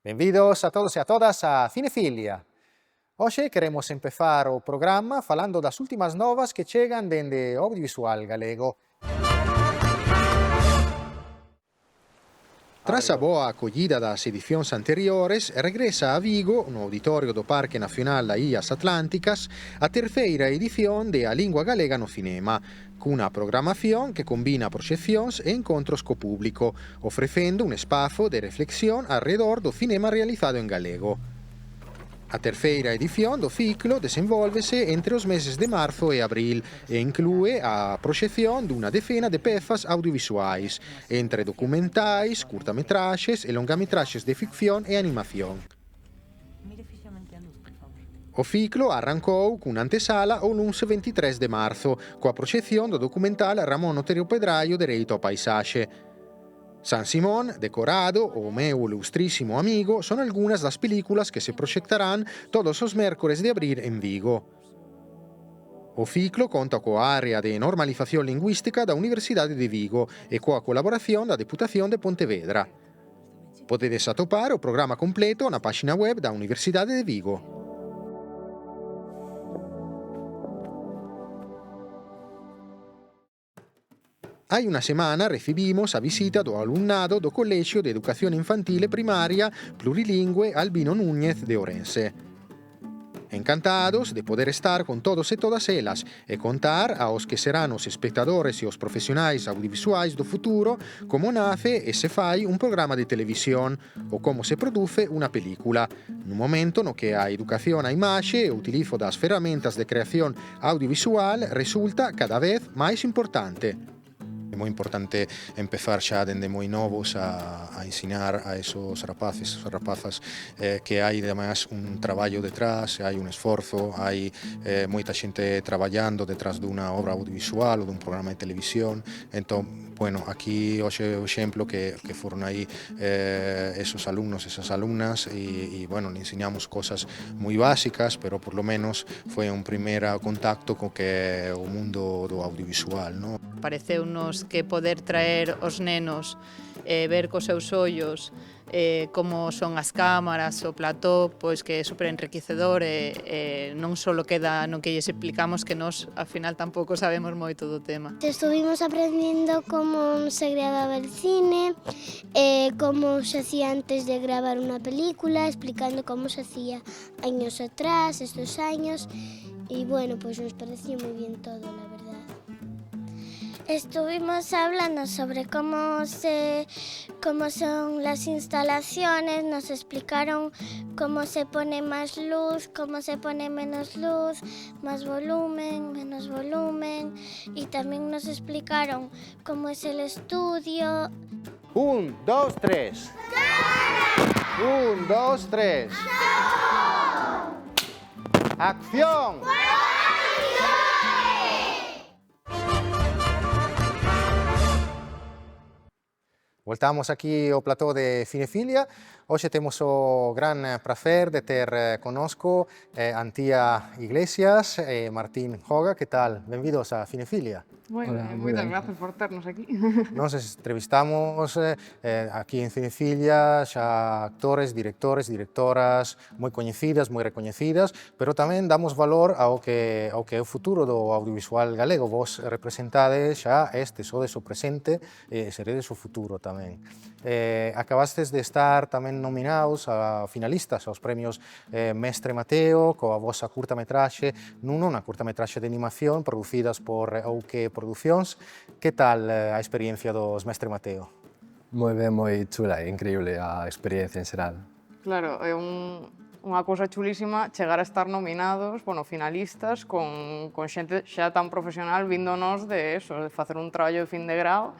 Benvidos a todos e a todas a Cinefilia. Hoxe queremos empezar o programa falando das últimas novas que chegan dende o audiovisual galego. Tras a boa acollida das edicións anteriores, regresa a Vigo, no auditorio do Parque Nacional das Illas Atlánticas, a terceira edición de A Lingua Galega no Cinema, cunha programación que combina proxeccións e encontros co público, ofrecendo un espazo de reflexión alrededor do cinema realizado en galego. A terceira edición do ciclo desenvólvese entre os meses de marzo e abril e inclúe a proxección dunha decena de pezas audiovisuais, entre documentais, curtametraxes e longametraxes de ficción e animación. O ciclo arrancou cunha antesala o luns 23 de marzo, coa proxección do documental Ramón Otero Pedraio Dereito ao Paisaxe. San Simón, Decorado ou O meu ilustrísimo amigo son algunhas das películas que se proxectarán todos os mércores de abril en Vigo. O ciclo conta coa área de normalización lingüística da Universidade de Vigo e coa colaboración da Deputación de Pontevedra. Podedes atopar o programa completo na páxina web da Universidade de Vigo. Hai unha semana recibimos a visita do alumnado do Colexio de Educación Infantile Primaria Plurilingüe Albino Núñez de Ourense. Encantados de poder estar con todos e todas elas e contar aos que serán os espectadores e os profesionais audiovisuais do futuro como nace e se fai un programa de televisión ou como se produce unha película, nun momento no que a educación á imaxe e o utilizo das ferramentas de creación audiovisual resulta cada vez máis importante. É moi importante empezar xa dende moi novos a ensinar a esos rapaces, as rapazas que hai ademais un traballo detrás, hai un esforzo, hai moita xente traballando detrás dunha obra audiovisual ou dun programa de televisión. Entón, bueno, aquí hoxe o exemplo que foron aí esos alumnos, esas alumnas e bueno, le enseñamos cosas moi básicas, pero por lo menos foi un primeiro contacto co que é o mundo do audiovisual, non? Pareceunos que poder traer os nenos ver cos seus ollos como son as cámaras, o plató, pois que é super enriquecedor e non só queda no que lles explicamos, que nós ao final tampouco sabemos moito do tema. Estuvimos aprendendo como se grababa el cine, como se hacía antes de grabar una película, explicando cómo se hacía años atrás, estos años, y bueno, pues nos pareció muy bien todo, la verdad. Estuvimos hablando sobre cómo son las instalaciones, nos explicaron cómo se pone más luz, cómo se pone menos luz, más volumen, menos volumen, y también nos explicaron cómo es el estudio. 1, 2, 3. 1, 2, 3. ¡Acción! Voltamos aquí ao plató de Cinefilia. Hoxe temos o gran prazer de ter conosco Antía Iglesias e Martín Joga. Que tal? Benvidos a Cinefilia. Moitas gracias por ternos aquí. Nos entrevistamos aquí en Cinefilia xa actores, directores, directoras moi coñecidas, moi recoñecidas, pero tamén damos valor ao que é o futuro do audiovisual galego. Vos representades xa sodes o presente e seredes o futuro tamén. Acabastes de estar tamén nominados a finalistas aos premios Mestre Mateo coa vosa curtametraxe unha curtametraxe de animación producidas por Ouque Producións. Que tal a experiencia dos Mestre Mateo? Moi ben, moi chula, é increíble a experiencia en xeral. Claro, é unha cousa chulísima chegar a estar nominados, finalistas, con xente xa tan profesional víndonos de facer un traballo de fin de grao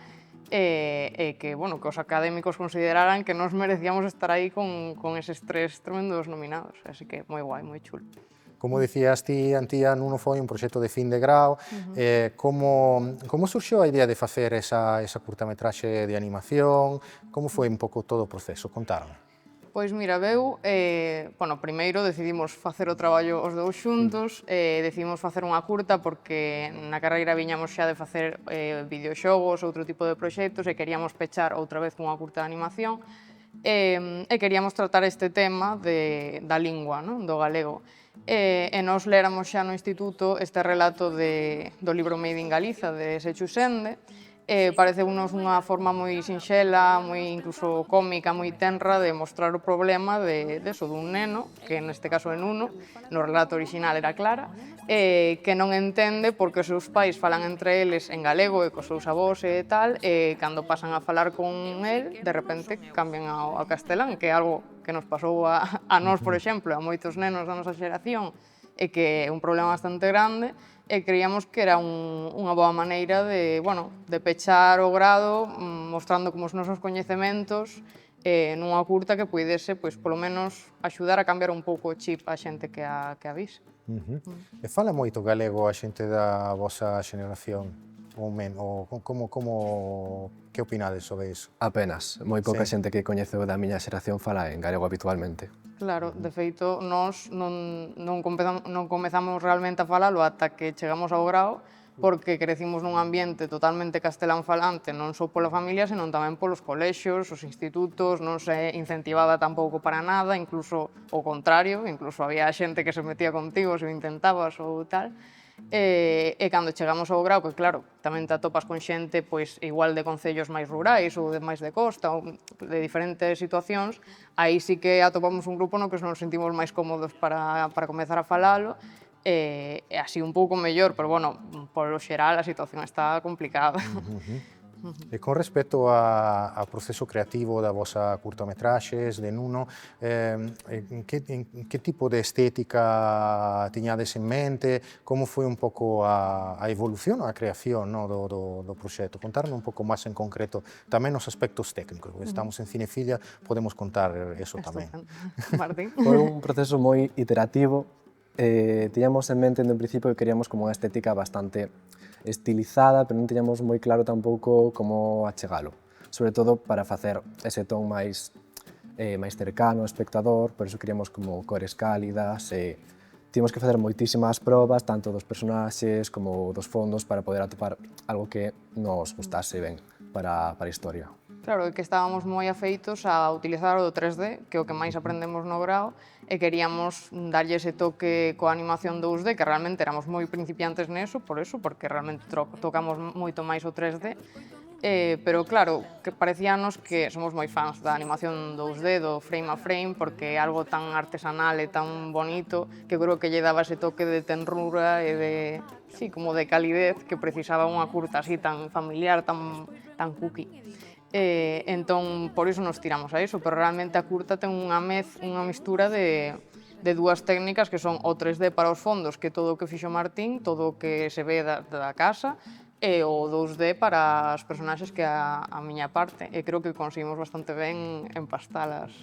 e que os académicos consideraran que nos merecíamos estar aí con eses tres tremendos nominados. Así que moi guai, moi chulo. Como dicías ti, Antía, non foi un proxecto de fin de grao. Como surxou a idea de facer esa curtametraxe de animación? Como foi un pouco todo o proceso? Contaron. Pois mira, primeiro decidimos facer o traballo os dous xuntos, decidimos facer unha curta porque na carreira viñamos xa de facer videoxogos, outro tipo de proxectos e queríamos pechar outra vez cunha curta de animación. e queríamos tratar este tema da lingua, non? Do galego. E nos léramos xa no instituto este relato do libro Made in Galiza, de Seixo Sende, pareceunos unha forma moi sinxela, moi incluso cómica, moi tenra de mostrar o problema dun neno, que neste caso é Nuno, no relato original era Clara, que non entende porque os seus pais falan entre eles en galego e cos seus avós e tal, e cando pasan a falar con el, de repente cambian ao castelán, que é algo que nos pasou a nós, por exemplo, a moitos nenos da nosa xeración, e que é un problema bastante grande, e creíamos que era unha boa maneira de pechar o grado mostrando como os nosos coñecementos nunha curta que puidese, polo menos, axudar a cambiar un pouco o chip a xente que a vise. E fala moito galego a xente da vosa xeneración? Que opinades sobre iso? Apenas. Moi pouca xente que coñece da miña xeración fala en galego habitualmente. Claro, de feito, nós non comezamos realmente a falalo ata que chegamos ao grao, porque crecimos nun ambiente totalmente castelán falante, non só pola familia, senón tamén polos colexios, os institutos, non se incentivaba tampouco para nada, incluso o contrario, incluso había xente que se metía contigo se o intentabas ou tal. E cando chegamos ao grao, que claro, tamén te atopas con xente igual de concellos máis rurais ou máis de costa ou de diferentes situacións, aí sí que atopamos un grupo no que nos sentimos máis cómodos para comezar a falalo, e así un pouco mellor, pero bueno, polo xeral a situación está complicada. E con respecto ao proceso creativo da vosa curtametraxes, de Nuno, que tipo de estética tiñades en mente? Como foi un pouco a evolución, a creación do proxecto? Contarme un pouco máis en concreto tamén os aspectos técnicos. Estamos en Cinefilia, podemos contar eso tamén. Martín? Foi un proceso moi iterativo. Tiñamos en mente, en principio, que queríamos como unha estética bastante estilizada, pero non tiñamos moi claro tampouco como achegalo. Sobre todo para facer ese ton máis cercano ao espectador, por iso queríamos como cores cálidas, tivemos que facer moitísimas probas, tanto dos personaxes como dos fondos, para poder atopar algo que nos gustase ben para a historia. Claro, que estábamos moi afeitos a utilizar o 3D, que é o que máis aprendemos no grao, e queríamos darlle ese toque coa animación 2D, que realmente éramos moi principiantes neso, porque realmente tocamos moito máis o 3D, pero claro, que parecíanos que somos moi fans da animación 2D, do frame a frame, porque é algo tan artesanal e tan bonito, que creo que lle daba ese toque de tenrura e como de calidez que precisaba unha curta así tan familiar, tan cookie. Entón, por iso nos tiramos a iso, pero realmente a curta ten unha mistura de dúas técnicas que son o 3D para os fondos, que é todo o que fixo Martín, todo o que se ve da casa, e o 2D para as personaxes que é a miña parte, e creo que conseguimos bastante ben empastalas.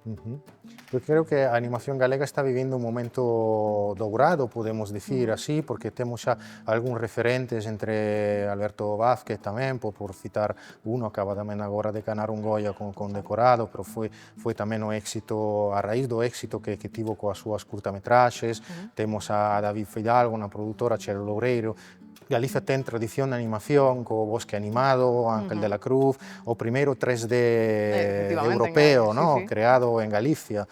Eu creo que a animación galega está vivindo un momento dourado, podemos dicir así, porque temos xa algúns referentes entre Alberto Vázquez tamén, por citar uno, acaba tamén agora de ganar un Goya con decorado, pero foi tamén o éxito, a raíz do éxito que tivo coas súas curtametraxes. Temos a David Fidalgo, na produtora, Chelo Loureiro. Galicia ten tradición de animación, co Bosque Animado, Ángel de la Cruz, o primeiro 3D europeo, creado en Galicia.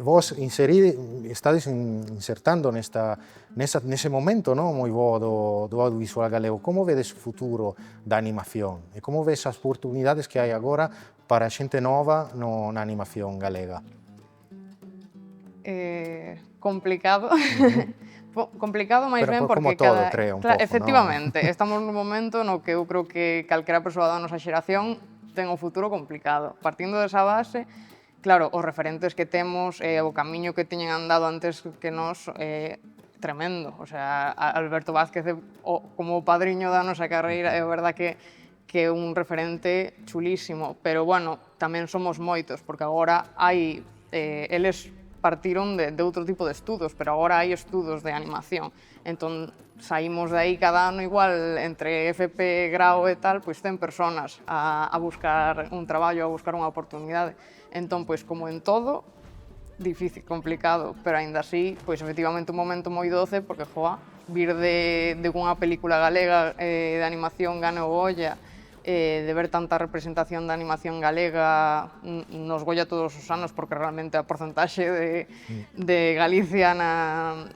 Vos estades insertando nese momento moi bo do audiovisual galego. Como vedes o futuro da animación? E como ves as oportunidades que hai agora para a xente nova na animación galega? Complicado. Complicado máis ben porque como todo, creo, un pouco, efectivamente, estamos nun momento no que eu creo que calquera persoa da nosa xeración ten un futuro complicado. Partindo desa base, claro, os referentes que temos, o camiño que teñen andado antes que nós, tremendo. O sea, Alberto Vázquez como o padriño da nosa carreira, é verdad que é un referente chulísimo, pero bueno, tamén somos moitos, porque agora hai, eles partiron de outro tipo de estudos, pero agora hai estudos de animación. Entón, saímos de aí cada ano igual, entre FP, grao e tal, pois 100 personas a buscar un traballo, a buscar unha oportunidade. Entón, pois, como en todo, difícil, complicado, pero aínda así, pois efectivamente un momento moi doce, porque, vir de unha película galega de animación gane o Goya, de ver tanta representación da animación galega nos Goya todos os anos, porque realmente a porcentaxe de Galicia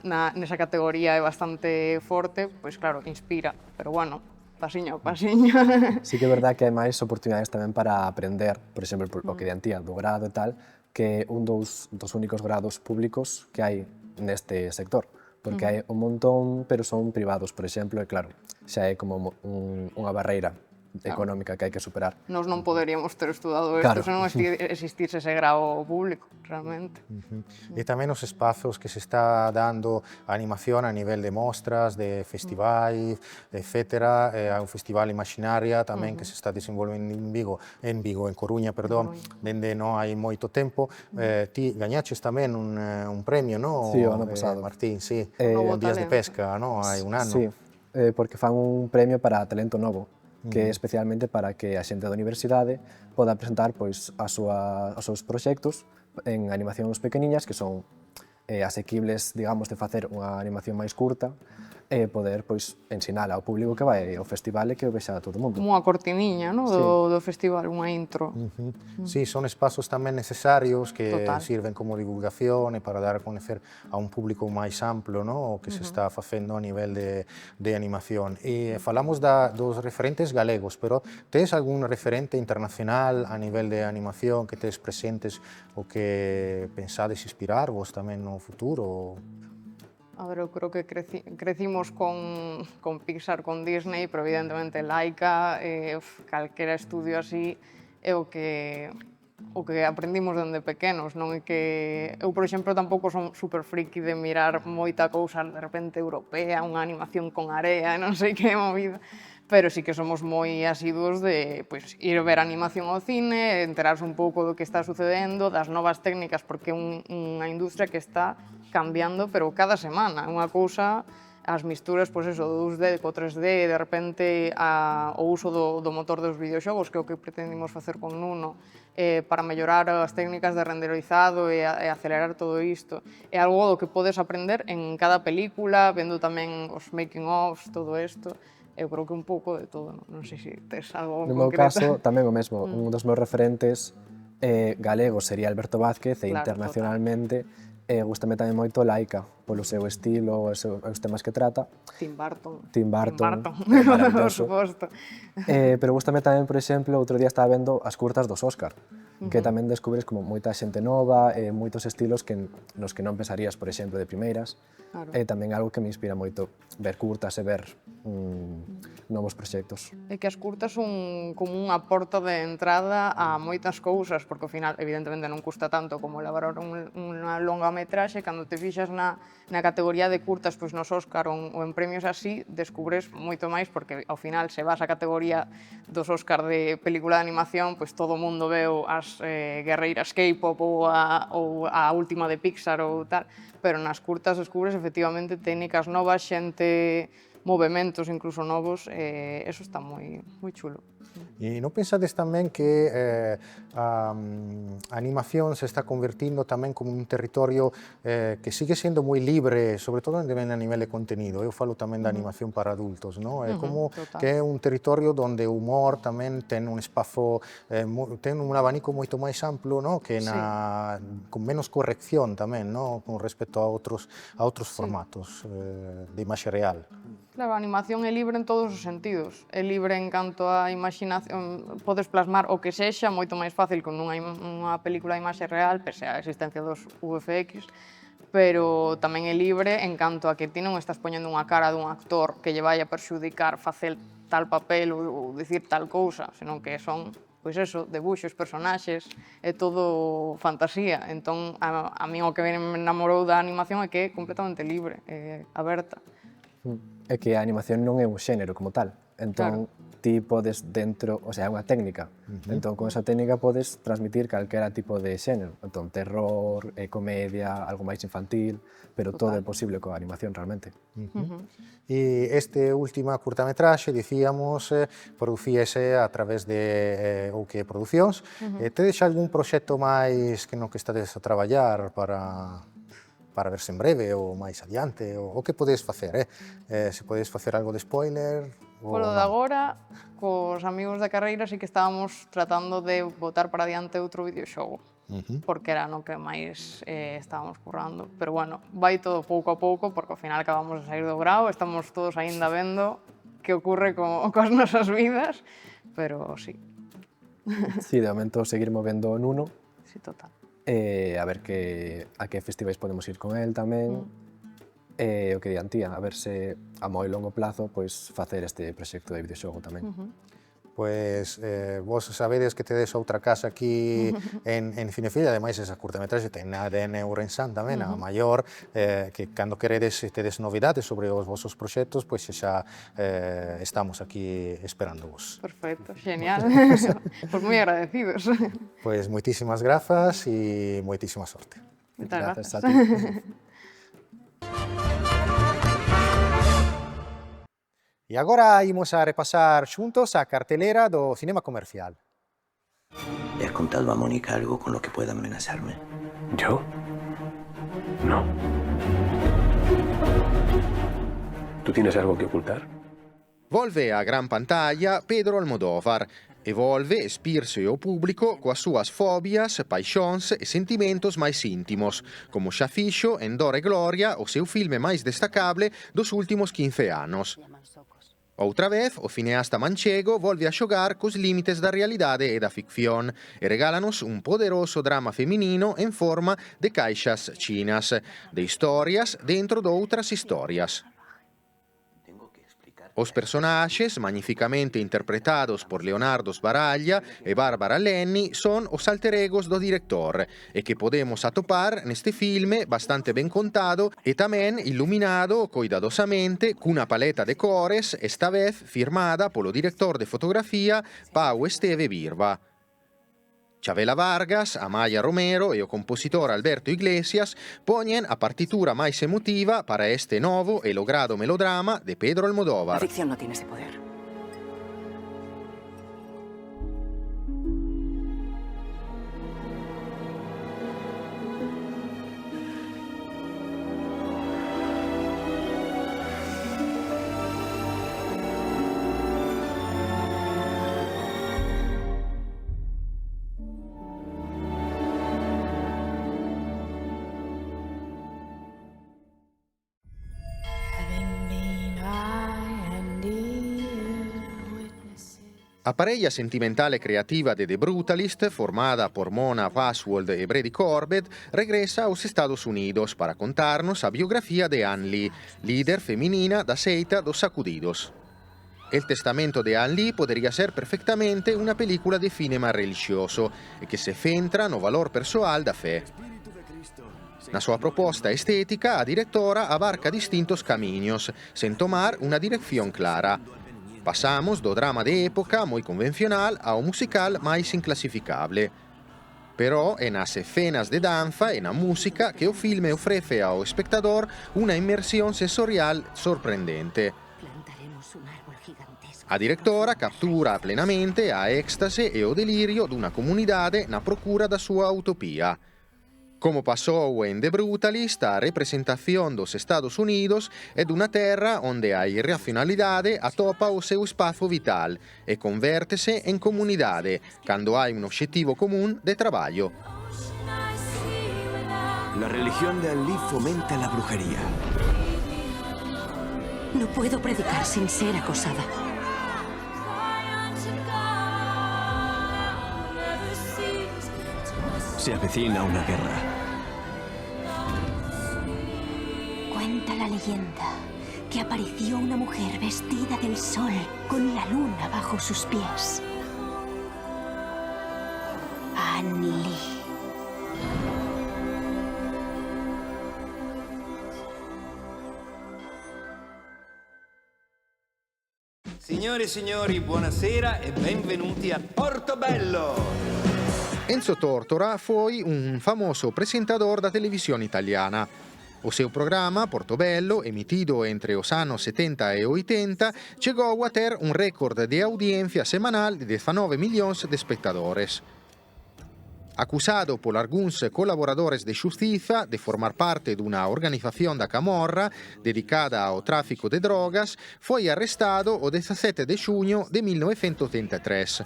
nesa categoría é bastante forte, pois claro, inspira, pero bueno, pasiño a pasiño. Sí que é verdad que hai máis oportunidades tamén para aprender, por exemplo, o que diantía do grado e tal, que un dos únicos grados públicos que hai neste sector, porque hai un montón, pero son privados, por exemplo, e claro, xa é como unha barreira económica que hai que superar. Nos non poderíamos ter estudado isto Claro. se non existise ese grado público, realmente. E tamén os espazos que se está dando a animación a nivel de mostras, de festivais, etcétera. Hai un festival Imaginaria tamén que se está desenvolvendo en Coruña, perdón, dende non hai moito tempo. Ti gañaches tamén un premio, no? Sí, o ano pasado. Martín, sí, Novo en Días de Talento. Pesca, no? Hai un ano. Sí, porque fan un premio para talento novo, que é especialmente para que a xente da universidade poda presentar pois, os seus proxectos en animacións pequeniñas que son asequibles, digamos, de facer unha animación máis curta e poder pois, ensinar ao público que vai ao festival e que o vexa a todo o mundo. Como unha cortiniña, no? do festival, unha intro. Sí, son espazos tamén necesarios que Total. sirven como divulgación e para dar a conocer a un público máis amplo, no? O que se está facendo a nivel de animación. E falamos dos referentes galegos, pero tes algún referente internacional a nivel de animación que tes presentes o que pensades inspirarvos tamén no futuro? A ver, eu creo que crecimos con Pixar, con Disney, pero evidentemente Laika, calquera estudio así, é o que aprendimos dende pequenos, non é que... Eu, por exemplo, tampouco son super friki de mirar moita cousa de repente europea, unha animación con area, non sei que movida, pero sí que somos moi asiduos de pois, ir ver animación ao cine, enterarse un pouco do que está sucedendo, das novas técnicas, porque é unha industria que está cambiando, pero cada semana. É unha cousa, as misturas, pois eso, do 2D co 3D, de repente o uso do motor dos videoxogos, que é o que pretendimos facer con Nuno, para mellorar as técnicas de renderizado e acelerar todo isto. É algo do que podes aprender en cada película, vendo tamén os making-ofs, todo isto. Eu creo que un pouco de todo, non sei se tes algo No meu concreto. caso, tamén o mesmo. Un dos meus referentes galegos sería Alberto Vázquez e Claro, internacionalmente gustame tamén moito Laika, polo seu estilo, os temas que trata. Tim Burton. Tim Burton, Por maravilloso. suposto. Pero gustame tamén, por exemplo, outro día estaba vendo as curtas dos Óscar, que tamén descubres como moita xente nova, moitos estilos nos que non pensarías, por exemplo, de primeiras. Claro. É tamén algo que me inspira moito, ver curtas e ver novos proxectos. É que as curtas son como unha porta de entrada a moitas cousas, porque ao final, evidentemente, non custa tanto como elaborar unha longa metraxe. Cando te fixas na categoría de curtas, pois nos Óscar ou en premios así, descubres moito máis, porque ao final, se vas á categoría dos Óscar de película de animación, pois todo o mundo veu as guerreiras K-pop ou a última de Pixar ou tal, pero nas curtas descubres efectivamente técnicas novas, xente, movementos incluso novos, eso está moi chulo. E non pensades tamén que a animación se está convertindo tamén como un territorio que sigue sendo moi libre, sobre todo a nivel de contenido. Eu falo tamén da animación para adultos, no? É como total. que é un territorio onde o humor tamén ten un espazo, ten un abanico moito máis amplo, no? Que con menos corrección tamén, no? Con respecto a outros formatos de imaxe real. Claro, a animación é libre en todos os sentidos. É libre en canto a imaginación, podes plasmar o que sexa moito máis fácil con unha película de imaxe real, pese a existencia dos VFX, pero tamén é libre en canto a que ti non estás poñendo unha cara dun actor que lle vai a perxudicar facer tal papel ou dicir tal cousa, senón que son, pois eso, debuxos, personaxes, é todo fantasía. Entón, a min o que me enamorou da animación é que é completamente libre, é aberta. É que a animación non é un xénero como tal. Entón, ti podes dentro, o sea, é unha técnica. Entón, con esa técnica podes transmitir calquera tipo de xénero. Entón, terror, comedia, algo máis infantil, pero todo é posible coa animación realmente. E este última curtametraxe, dicíamos, producíese a través de o que producións. Tedes algún proxecto máis que no que estades a traballar para verse en breve ou máis adiante, o que podes facer, se podes facer algo de spoiler, Polo de agora, cos amigos da carreira, sí que estábamos tratando de botar para diante outro videoxogo, porque era no que máis estábamos currando. Pero bueno, vai todo pouco a pouco, porque ao final acabamos de sair do grao, estamos todos aínda vendo que ocorre coas nosas vidas, pero sí. Sí, de momento seguir movendo o Nuno, Sí, total. a ver a que festivais podemos ir con el tamén. O que di Antía, a ver se a moi longo plazo pois facer este proxecto de videoxogo tamén. Pois vos sabedes que tedes outra casa aquí en Cinefilla, ademais esa curtametraxe ten na ADN Ourensán tamén, a maior, que cando queredes tedes novidades sobre os vosos proxectos, pois xa estamos aquí esperándovos. Perfecto, genial. Pues moi agradecidos. Pois moitísimas grazas e moitísima sorte. Moitas Grazas grazas. a ti. E agora imos a repasar xuntos a cartelera do cinema comercial. ¿Le has contado a Mónica algo con lo que pueda amenazarme? ¿Yo? No. ¿Tú tienes algo que ocultar? Volve a gran pantalla Pedro Almodóvar e volve espirse ao público coas súas fobias, paixóns e sentimentos máis íntimos, como xa fixo en Dor e Gloria, o seu filme máis destacable dos últimos 15 anos. Outra vez, o cineasta manchego volve a xogar cos límites da realidade e da ficción e regálanos un poderoso drama feminino en forma de caixas chinas, de historias dentro doutras historias. Os personaxes, magnificamente interpretados por Leonardo Sbaraglia e Bárbara Lenny, son os alter egos do director e que podemos atopar neste filme bastante ben contado e tamén iluminado coidadosamente cunha paleta de cores, esta vez firmada polo director de fotografía Pau Esteve Birba. Chavela Vargas, Amaya Romero e o compositor Alberto Iglesias poñen a partitura máis emotiva para este novo e logrado melodrama de Pedro Almodóvar. La ficción no tiene ese poder. A parella sentimentale creativa de The Brutalist, formada por Mona Password e Brady Corbett, regresa aos Estados Unidos para contarnos a biografía de Ann Lee, líder feminina da seita dos Sacudidos. El testamento de Ann Lee podería ser perfectamente unha película de cinema religioso e que se centra no valor persoal da fé. Na súa proposta estética, a directora abarca distintos camiños, sen tomar unha dirección clara. Pasamos do drama de época moi convencional ao musical máis inclasificable. Pero é nas escenas de danza e na música que o filme ofrece ao espectador unha inmersión sensorial sorprendente. A directora captura plenamente a éxtase e o delirio dunha comunidade na procura da súa utopía. Como pasou en The Brutalist, a representación dos Estados Unidos é dunha terra onde a irracionalidade atopa o seu espazo vital e convértese en comunidade cando hai un obxectivo común de traballo. La religión de Ann Lee fomenta la brujería. No puedo predicar sin ser acosada. Se avecina una guerra. Cuenta la leyenda que apareció una mujer vestida del sol con la luna bajo sus pies. Ann Lee. Signore e signori, buonasera e benvenuti a Portobello! Enzo Tortora foi un famoso presentador da televisión italiana. O seu programa, Portobello, emitido entre os anos 70 e 80, chegou a ter un récord de audiencia semanal de 19 millóns de espectadores. Acusado por algunos colaboradores de justicia de formar parte de una organización da Camorra dedicada ao tráfico de drogas, foi arrestado o 17 de junio de 1983.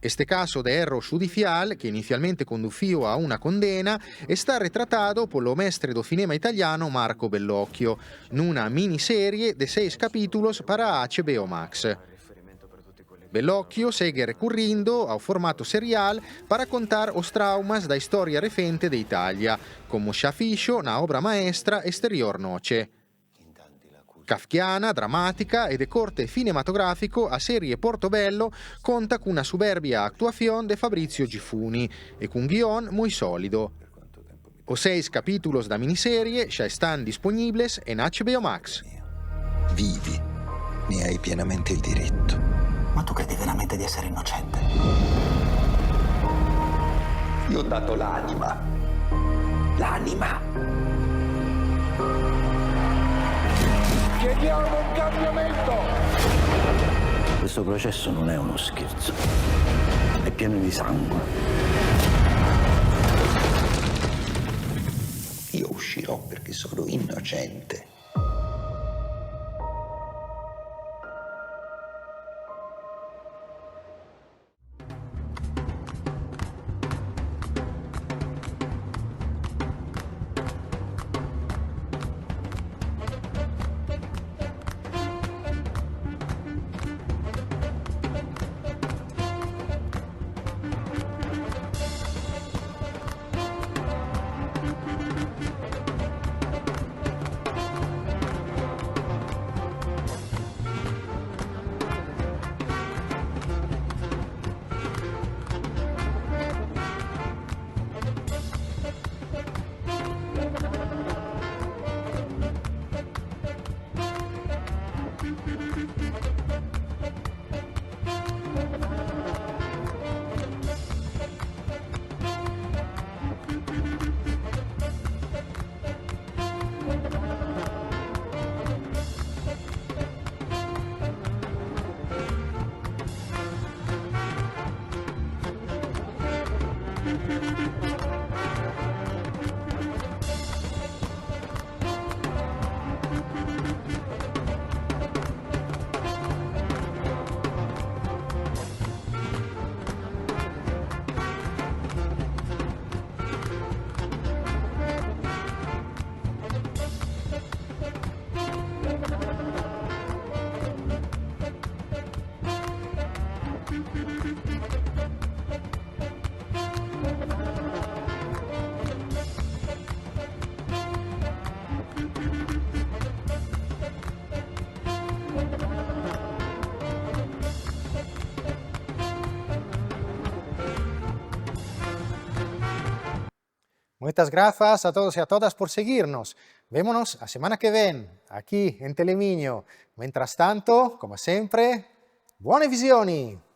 Este caso de erro judicial, que inicialmente conduciu a una condena, está retratado polo mestre do cinema italiano Marco Bellocchio, nuna miniserie de 6 capítulos para HBO Max. Bellocchio segue recurrindo ao formato serial para contar os traumas da história recente de Italia, como xa fixo na obra maestra Exterior Noce. Kafkiana, drammatica e de corte cinematografico, a serie Portobello conta cunha soberbia actuación de Fabrizio Gifuni e cun guión moi sólido. Os 6 capítulos da miniserie xa están disponibles en HBO Max. Vivi, ne hai pienamente il diritto. Ma tu credi veramente di essere innocente? Io ho dato l'anima. L'anima. Chiediamo un cambiamento! Questo processo non è uno scherzo. È pieno di sangue. Io uscirò perché sono innocente. Muchas gracias a todos y a todas por seguirnos. Vémonos la semana que viene, aquí en Telemiño. Mientras tanto, como siempre, buone visioni!